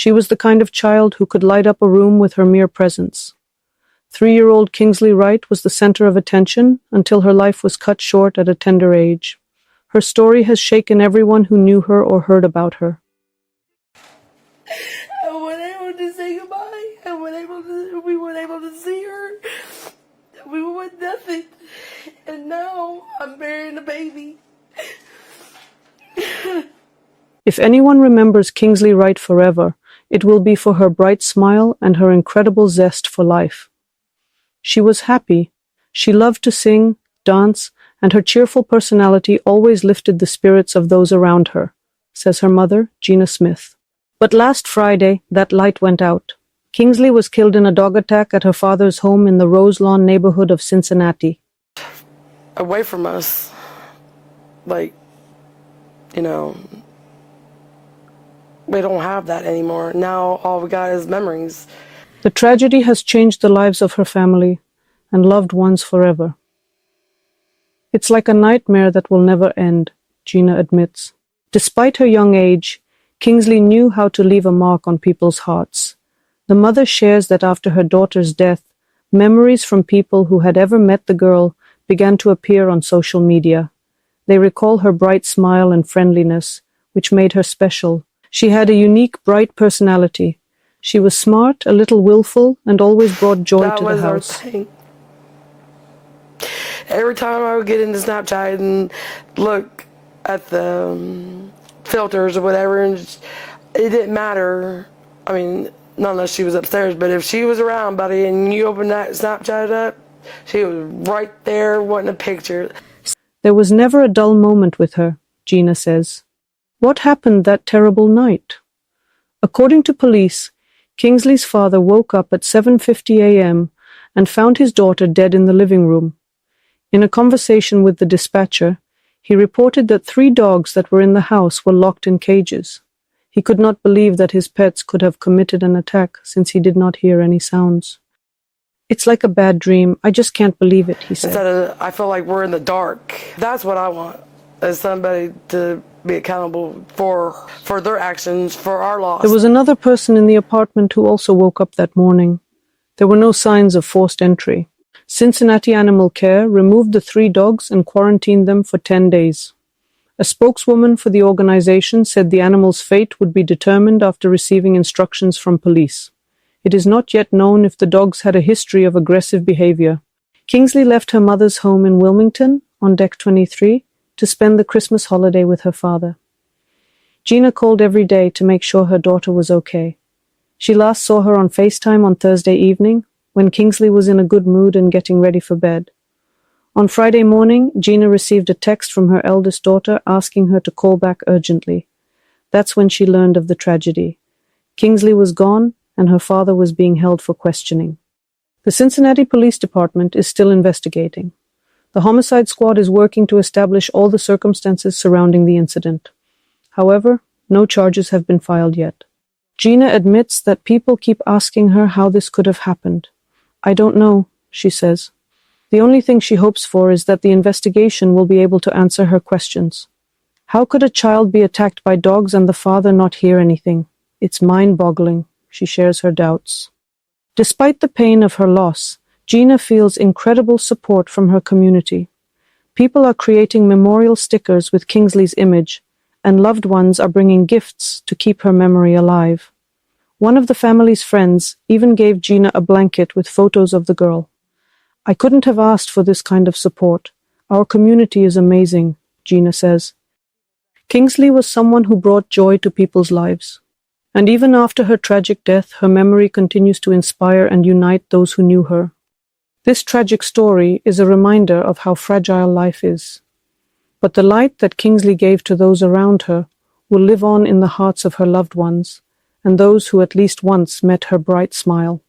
She was the kind of child who could light up a room with her mere presence. 3-year-old Kingsley Wright was the center of attention until her life was cut short at a tender age. Her story has shaken everyone who knew her or heard about her. I wasn't able to say goodbye. We weren't able to see her. We were with nothing. And now I'm burying a baby. If anyone remembers Kingsley Wright forever, it will be for her bright smile and her incredible zest for life. She was happy. She loved to sing, dance, and her cheerful personality always lifted the spirits of those around her, says her mother, Gina Smith. But last Friday, that light went out. Kingsley was killed in a dog attack at her father's home in the Roselawn neighborhood of Cincinnati. Away from us, we don't have that anymore. Now all we got is memories. The tragedy has changed the lives of her family and loved ones forever. It's like a nightmare that will never end, Gina admits. Despite her young age, Kingsley knew how to leave a mark on people's hearts. The mother shares that after her daughter's death, memories from people who had ever met the girl began to appear on social media. They recall her bright smile and friendliness, which made her special. She had a unique, bright personality. She was smart, a little willful, and always brought joy to the house. That was our thing. Every time I would get into Snapchat and look at the filters or whatever, and it didn't matter. I mean, not unless she was upstairs, but if she was around, buddy, and you opened that Snapchat up, she was right there wanting a picture. There was never a dull moment with her, Gina says. What happened that terrible night? According to police, Kingsley's father woke up at 7:50 a.m. and found his daughter dead in the living room. In a conversation with the dispatcher, he reported that 3 dogs that were in the house were locked in cages. He could not believe that his pets could have committed an attack since he did not hear any sounds. It's like a bad dream. I just can't believe it, he said. I feel like we're in the dark. That's what I want, is somebody to be accountable for their actions, for our loss. There was another person in the apartment who also woke up that morning. There were no signs of forced entry. Cincinnati Animal Care removed the 3 dogs and quarantined them for 10 days. A spokeswoman for the organization said the animals' fate would be determined after receiving instructions from police. It is not yet known if the dogs had a history of aggressive behavior. Kingsley left her mother's home in Wilmington, on Deck 23, to spend the Christmas holiday with her father. Gina called every day to make sure her daughter was okay. She last saw her on FaceTime on Thursday evening, when Kingsley was in a good mood and getting ready for bed. On Friday morning, Gina received a text from her eldest daughter asking her to call back urgently. That's when she learned of the tragedy. Kingsley was gone, and her father was being held for questioning. The Cincinnati Police Department is still investigating. The homicide squad is working to establish all the circumstances surrounding the incident. However, no charges have been filed yet. Gina admits that people keep asking her how this could have happened. I don't know, she says. The only thing she hopes for is that the investigation will be able to answer her questions. How could a child be attacked by dogs and the father not hear anything? It's mind-boggling, she shares her doubts. Despite the pain of her loss, Gina feels incredible support from her community. People are creating memorial stickers with Kingsley's image, and loved ones are bringing gifts to keep her memory alive. One of the family's friends even gave Gina a blanket with photos of the girl. I couldn't have asked for this kind of support. Our community is amazing, Gina says. Kingsley was someone who brought joy to people's lives. And even after her tragic death, her memory continues to inspire and unite those who knew her. This tragic story is a reminder of how fragile life is. But the light that Kingsley gave to those around her will live on in the hearts of her loved ones, and those who at least once met her bright smile.